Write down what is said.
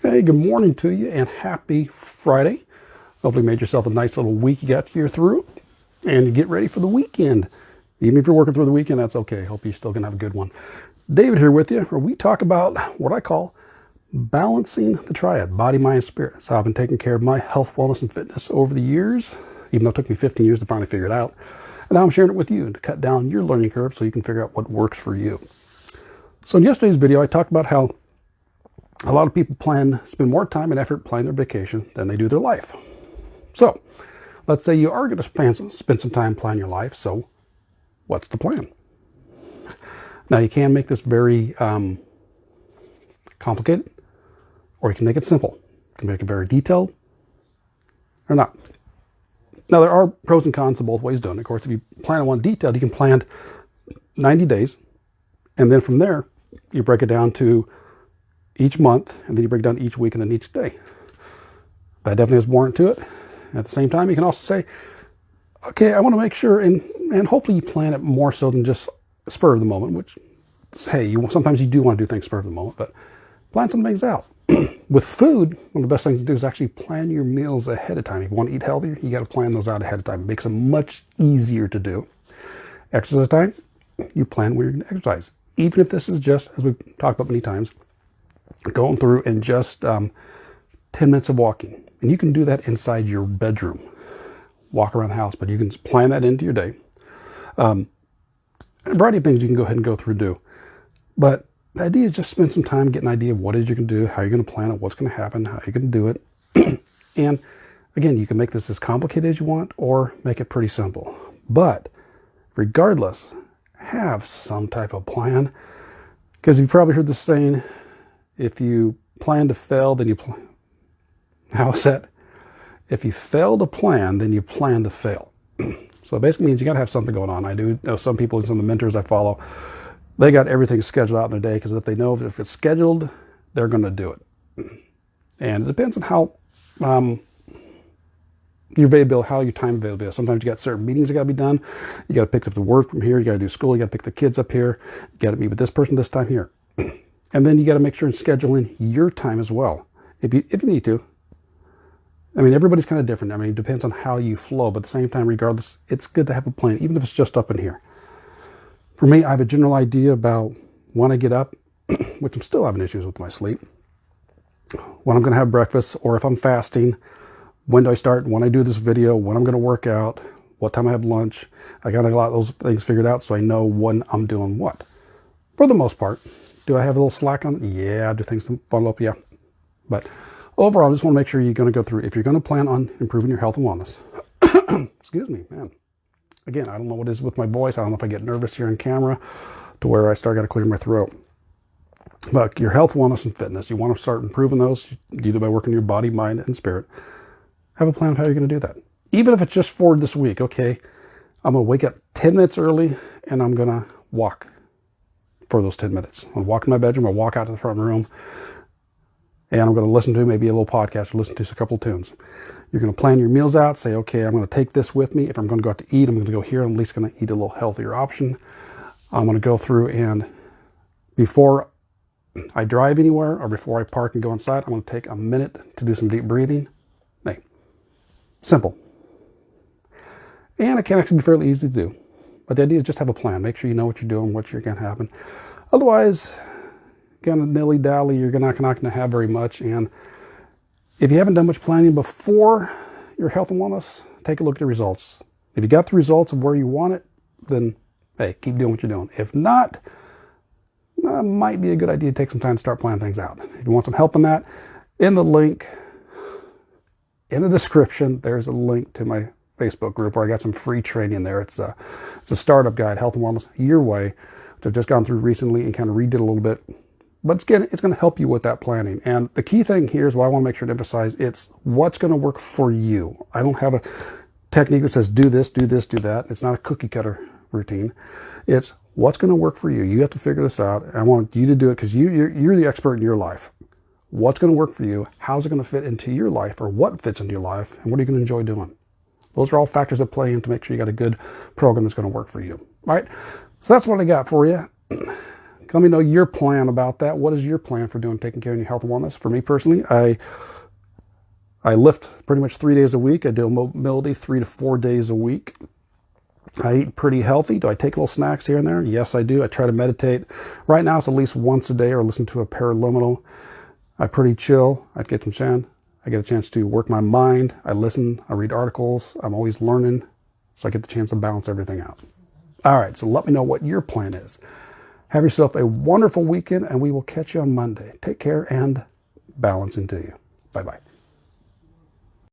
Hey, good morning to you and happy Friday. Hopefully you made yourself a nice little week you got here through and you get ready for the weekend. Even if you're working through the weekend, that's okay. Hope you're still going to have a good one. David here with you, where we talk about what I call balancing the triad, body, mind, spirit. So I've been taking care of my health, wellness, and fitness over the years, even though it took me 15 years to finally figure it out. And now I'm sharing it with you to cut down your learning curve so you can figure out what works for you. So in yesterday's video, I talked about how a lot of people spend more time and effort planning their vacation than they do their life. So let's say you are going to spend some time planning your life. So what's the plan? Now you can make this very complicated, or you can make it simple. You can make it very detailed or not. Now there are pros and cons to both ways doing it. Of course, if you plan one detailed, you can plan 90 days. And then from there, you break it down to each month, and then you break it down each week and then each day. That definitely has warrant to it. At the same time, you can also say, okay, I want to make sure, and hopefully you plan it more so than just spur of the moment, which, hey, sometimes you do want to do things spur of the moment, but plan some things out. With food, one of the best things to do is actually plan your meals ahead of time. If you want to eat healthier, you got to plan those out ahead of time. It makes them much easier to do. Exercise time, you plan where you're going to exercise. Even if this is just, as we've talked about many times, going through and just 10 minutes of walking. And you can do that inside your bedroom. Walk around the house, but you can plan that into your day. A variety of things you can go ahead and go through and do. But the idea is just spend some time, get an idea of what it is you're going to do, how you're going to plan it, what's going to happen, how you're going to do it. And again, you can make this as complicated as you want or make it pretty simple. But regardless, have some type of plan. Because you've probably heard the saying, if you plan to fail, then you plan. How is that? If you fail to plan, then you plan to fail. So it basically means you got to have something going on. I do know some people and some of the mentors I follow, they got everything scheduled out in their day because if they know if it's scheduled, they're going to do it. And it depends on how your availability, how your time availability is. Sometimes you got certain meetings that got to be done. You got to pick up the work from here. You got to do school. You got to pick the kids up here. You got to meet with this person this time here. And then you got to make sure and schedule in your time as well, if you need to. I mean, everybody's kind of different. I mean, it depends on how you flow, but at the same time, regardless, it's good to have a plan, even if it's just up in here. For me, I have a general idea about when I get up, which I'm still having issues with my sleep, when I'm going to have breakfast, or if I'm fasting, when do I start, when I do this video, when I'm going to work out, what time I have lunch. I got a lot of those things figured out so I know when I'm doing what. For the most part. Do I have a little slack on it? Yeah, I do things to bundle up, yeah. But overall, I just want to make sure you're going to go through, if you're going to plan on improving your health and wellness. Excuse me, man. Again, I don't know what it is with my voice. I don't know if I get nervous here on camera to where I got to clear my throat. But your health, wellness, and fitness, you want to start improving those either by working your body, mind, and spirit. Have a plan of how you're going to do that. Even if it's just for this week, okay, I'm going to wake up 10 minutes early and I'm going to walk for those 10 minutes. I'll walk in my bedroom, I'll walk out to the front room, and I'm going to listen to maybe a little podcast or listen to a couple of tunes. You're going to plan your meals out, say, okay, I'm going to take this with me. If I'm going to go out to eat, I'm going to go here. I'm at least going to eat a little healthier option. I'm going to go through and before I drive anywhere or before I park and go inside, I'm going to take a minute to do some deep breathing. Hey, simple. And it can actually be fairly easy to do. But the idea is just have a plan. Make sure you know what you're doing, what's going to happen. Otherwise, kind of nilly-dally, you're not going to have very much. And if you haven't done much planning before your health and wellness, take a look at the results. If you got the results of where you want it, then, hey, keep doing what you're doing. If not, it might be a good idea to take some time to start planning things out. If you want some help in that, in the link, in the description, there's a link to my Facebook group where I got some free training there. It's a startup guide, health and wellness your way, which I've just gone through recently and kind of redid a little bit. But it's going to help you with that planning. And the key thing here is what I want to make sure to emphasize, it's what's going to work for you. I don't have a technique that says do this, do this, do that. It's not a cookie cutter routine. It's what's going to work for you. You have to figure this out. I want you to do it because you're the expert in your life. What's going to work for you? How's it going to fit into your life, or what fits into your life? And what are you going to enjoy doing? Those are all factors that play in to make sure you got a good program that's going to work for you. All right. So that's what I got for you. Let me know your plan about that. What is your plan for taking care of your health and wellness? For me personally, I lift pretty much 3 days a week. I do mobility 3 to 4 days a week. I eat pretty healthy. Do I take little snacks here and there? Yes, I do. I try to meditate. Right now, it's at least once a day, or listen to a paraliminal. I pretty chill. I get a chance to work my mind. I listen. I read articles. I'm always learning, so I get the chance to balance everything out. All right, so let me know what your plan is. Have yourself a wonderful weekend, and we will catch you on Monday. Take care and balance into you. Bye-bye.